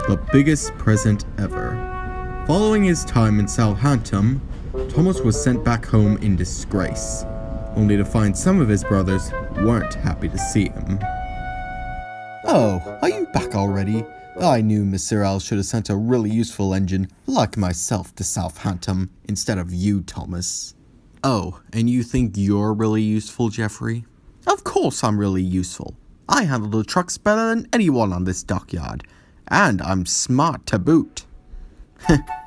but biggest present ever. Following his time in Southampton, Thomas was sent back home in disgrace, only to find some of his brothers weren't happy to see him. Oh, are you back already? I knew Mr. L should have sent a really useful engine like myself to Southampton instead of you, Thomas. Oh, and you think you're really useful, Jeffrey? Of course I'm really useful. I handle the trucks better than anyone on this dockyard, and I'm smart to boot.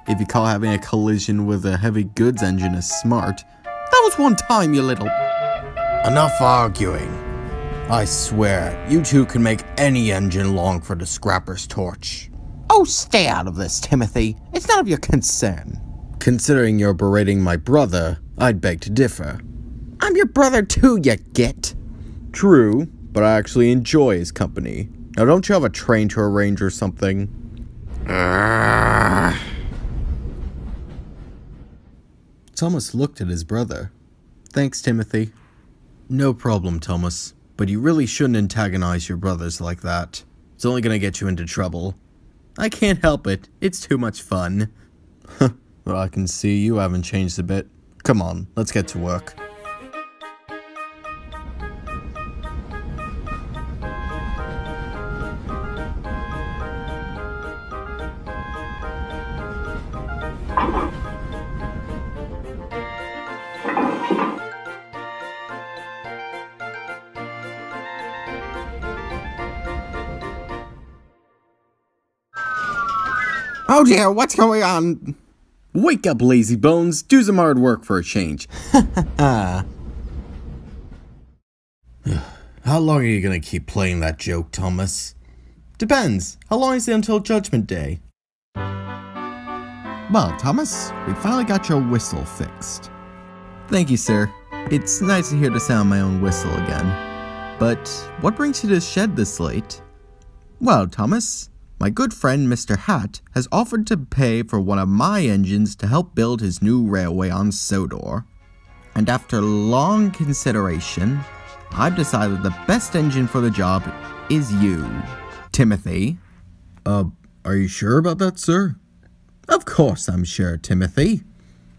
If you call having a collision with a heavy goods engine as smart, that was one time, you little... Enough arguing. I swear, you two can make any engine long for the scrapper's torch. Oh, stay out of this, Timothy. It's none of your concern. Considering you're berating my brother, I'd beg to differ. I'm your brother too, you git. True, but I actually enjoy his company. Now don't you have a train to arrange or something? Thomas looked at his brother. Thanks, Timothy. No problem, Thomas. But you really shouldn't antagonize your brothers like that. It's only gonna get you into trouble. I can't help it. It's too much fun. Well, I can see you haven't changed a bit. Come on, let's get to work. Oh dear, what's going on? Wake up, lazy bones. Do some hard work for a change. How long are you gonna keep playing that joke, Thomas? Depends. How long is it until Judgment Day? Well, Thomas, we finally got your whistle fixed. Thank you, sir. It's nice to hear the sound of my own whistle again. But what brings you to the shed this late? Well, Thomas, my good friend Mr. Hat has offered to pay for one of my engines to help build his new railway on Sodor. And after long consideration, I've decided the best engine for the job is you, Timothy. Are you sure about that, sir? Of course I'm sure, Timothy.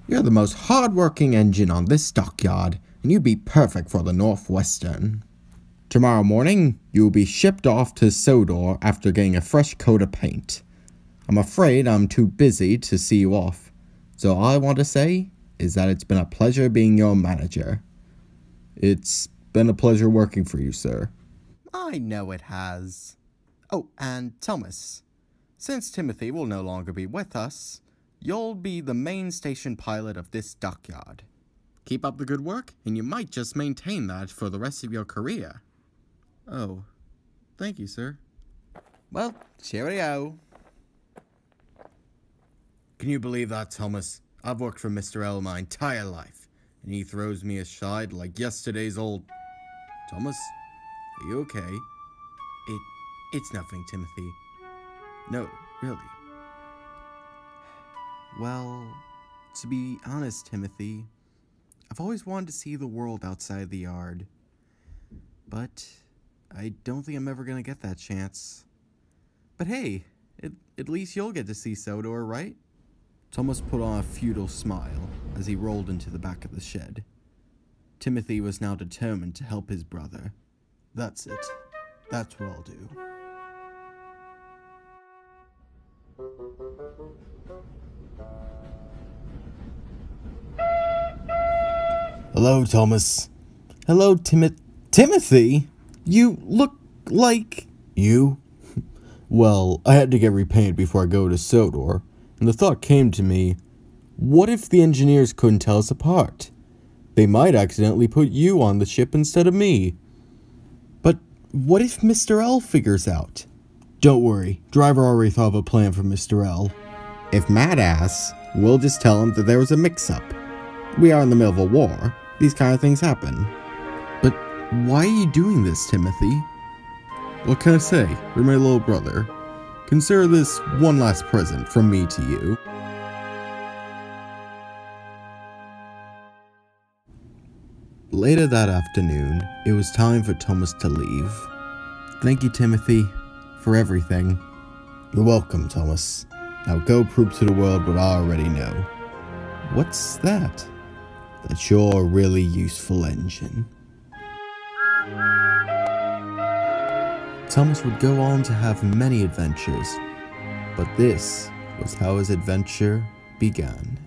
You're the most hard-working engine on this dockyard, and you'd be perfect for the Northwestern. Tomorrow morning, you will be shipped off to Sodor after getting a fresh coat of paint. I'm afraid I'm too busy to see you off, so all I want to say is that it's been a pleasure being your manager. It's been a pleasure working for you, sir. I know it has. Oh, and Thomas, since Timothy will no longer be with us, you'll be the main station pilot of this dockyard. Keep up the good work, and you might just maintain that for the rest of your career. Oh, thank you, sir. Well, cheerio. Can you believe that, Thomas? I've worked for Mr. L my entire life, and he throws me aside like yesterday's old... Thomas, are you okay? It's nothing, Timothy. No, really. Well, to be honest, Timothy, I've always wanted to see the world outside the yard. But I don't think I'm ever gonna get that chance. But hey, at least you'll get to see Sodor, right? Thomas put on a futile smile as he rolled into the back of the shed. Timothy was now determined to help his brother. That's it. That's what I'll do. Hello, Thomas. Hello, Timothy? You look like... You? Well, I had to get repainted before I go to Sodor, and the thought came to me, what if the engineers couldn't tell us apart? They might accidentally put you on the ship instead of me. But what if Mr. L figures out? Don't worry, driver already thought of a plan for Mr. L. If Matt asks, we'll just tell him that there was a mix-up. We are in the middle of a war. These kind of things happen. But why are you doing this, Timothy? What can I say? You're my little brother. Consider this one last present from me to you. Later that afternoon, it was time for Thomas to leave. Thank you, Timothy, for everything. You're welcome, Thomas. Now go prove to the world what I already know. What's that? That you're a really useful engine. Thomas would go on to have many adventures, but this was how his adventure began.